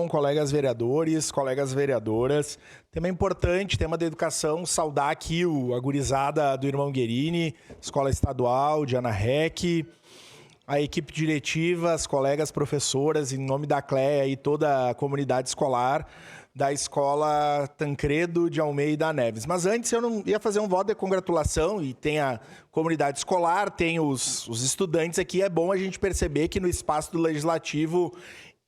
Colegas vereadores, colegas vereadoras. Tema importante, tema da educação, saudar aqui a gurizada do Irmão Guerini, Escola Estadual de Ana Rec, a equipe diretiva, as colegas professoras, em nome da CLEA e toda a comunidade escolar da Escola Tancredo de Almeida Neves. Mas antes eu não ia fazer um voto de congratulação, e tem a comunidade escolar, tem os estudantes aqui. É bom a gente perceber que no espaço do Legislativo,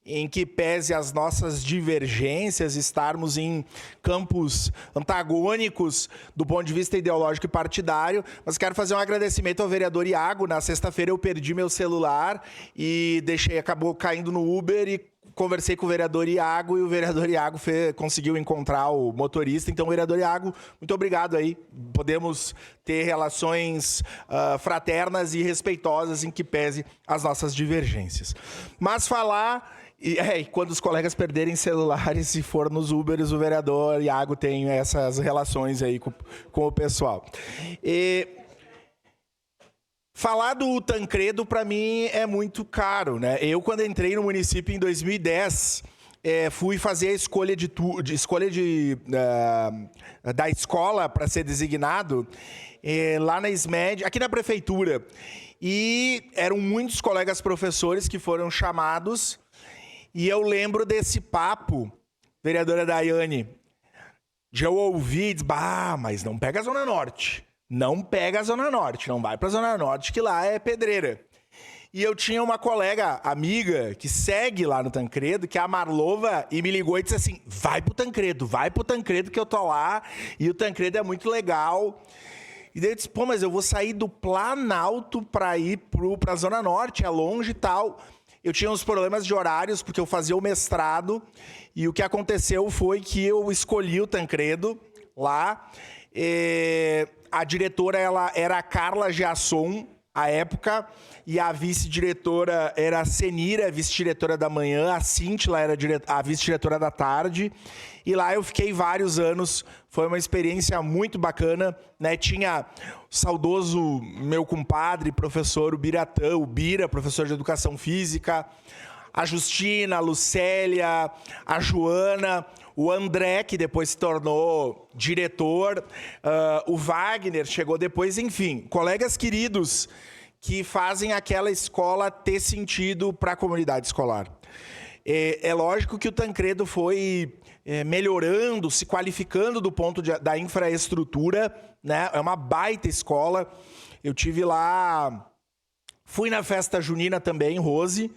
em que pese as nossas divergências, estarmos em campos antagônicos do ponto de vista ideológico e partidário, mas quero fazer um agradecimento ao vereador Iago. Na sexta-feira eu perdi meu celular e acabou caindo no Uber e conversei com o vereador Iago e o vereador Iago conseguiu encontrar o motorista. Então, vereador Iago, muito obrigado aí. Podemos ter relações fraternas e respeitosas em que pese as nossas divergências. Mas falar... E quando os colegas perderem celulares e for nos Ubers, o vereador Iago tem essas relações aí com o pessoal. Falar do Tancredo, para mim, é muito caro, né? Eu, quando entrei no município em 2010, fui fazer a escolha da escola para ser designado lá na SMED, aqui na prefeitura. E eram muitos colegas professores que foram chamados. E eu lembro desse papo, vereadora Daiane, de eu ouvir, mas não pega a Zona Norte. Não pega a Zona Norte, não vai pra Zona Norte, que lá é pedreira. E eu tinha uma colega, amiga, que segue lá no Tancredo, que é a Marlova, e me ligou e disse assim, vai pro Tancredo que eu tô lá, e o Tancredo é muito legal. E daí eu disse, mas eu vou sair do Planalto pra ir pra Zona Norte, é longe e tal. Eu tinha uns problemas de horários, porque eu fazia o mestrado, e o que aconteceu foi que eu escolhi o Tancredo lá. A diretora era a Carla Giasson, à época, e a vice-diretora era a Senira, vice-diretora da manhã, a Cíntila era a vice-diretora da tarde, e lá eu fiquei vários anos. Foi uma experiência muito bacana, né? Tinha o saudoso meu compadre, professor Ubiratã, o Bira, professor de Educação Física, a Justina, a Lucélia, a Joana, o André, que depois se tornou diretor, o Wagner chegou depois, enfim, colegas queridos que fazem aquela escola ter sentido para a comunidade escolar. É lógico que o Tancredo foi melhorando, se qualificando do ponto da infraestrutura, né? É uma baita escola. Eu tive lá, fui na festa junina também, Rose.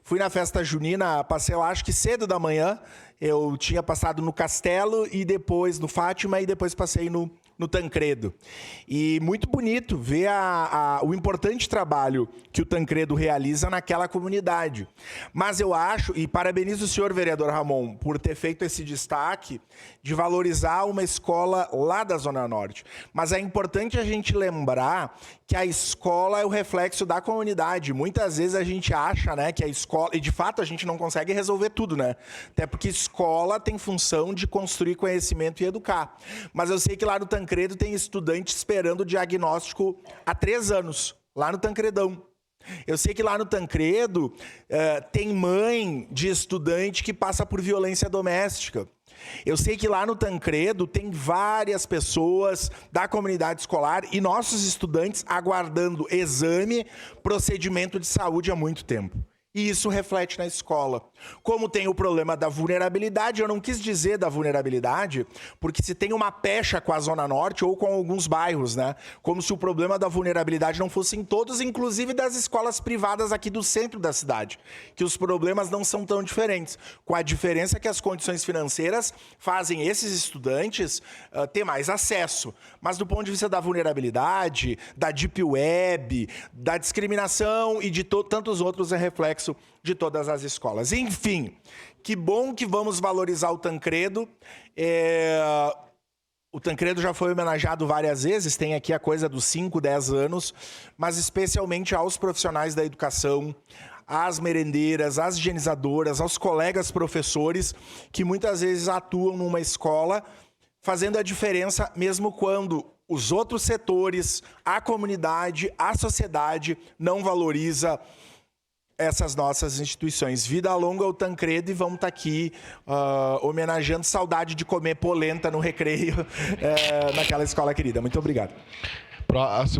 Fui na festa junina, passei lá acho que cedo da manhã. Eu tinha passado no Castelo e depois no Fátima e depois passei no Tancredo. E muito bonito ver o importante trabalho que o Tancredo realiza naquela comunidade. Mas eu acho, e parabenizo o senhor vereador Ramon por ter feito esse destaque de valorizar uma escola lá da Zona Norte. Mas é importante a gente lembrar que a escola é o reflexo da comunidade. Muitas vezes a gente acha, né, que a escola... E de fato a gente não consegue resolver tudo, né? Até porque escola tem função de construir conhecimento e educar. Mas eu sei que lá no Tancredo tem estudante esperando o diagnóstico há 3 anos, lá no Tancredão. Eu sei que lá no Tancredo tem mãe de estudante que passa por violência doméstica. Eu sei que lá no Tancredo tem várias pessoas da comunidade escolar e nossos estudantes aguardando exame, procedimento de saúde há muito tempo. E isso reflete na escola. Como tem o problema da vulnerabilidade, eu não quis dizer da vulnerabilidade, porque se tem uma pecha com a Zona Norte ou com alguns bairros, né? Como se o problema da vulnerabilidade não fosse em todos, inclusive das escolas privadas aqui do centro da cidade, que os problemas não são tão diferentes, com a diferença que as condições financeiras fazem esses estudantes ter mais acesso. Mas do ponto de vista da vulnerabilidade, da deep web, da discriminação e de tantos outros, é reflexo de todas as escolas. Enfim, que bom que vamos valorizar o Tancredo. O Tancredo já foi homenageado várias vezes, tem aqui a coisa dos 5, 10 anos, mas especialmente aos profissionais da educação, às merendeiras, às higienizadoras, aos colegas professores que muitas vezes atuam numa escola fazendo a diferença mesmo quando os outros setores, a comunidade, a sociedade não valoriza essas nossas instituições. Vida longa ao Tancredo, e vamos estar aqui homenageando. Saudade de comer polenta no recreio naquela escola querida. Muito obrigado. Próximo.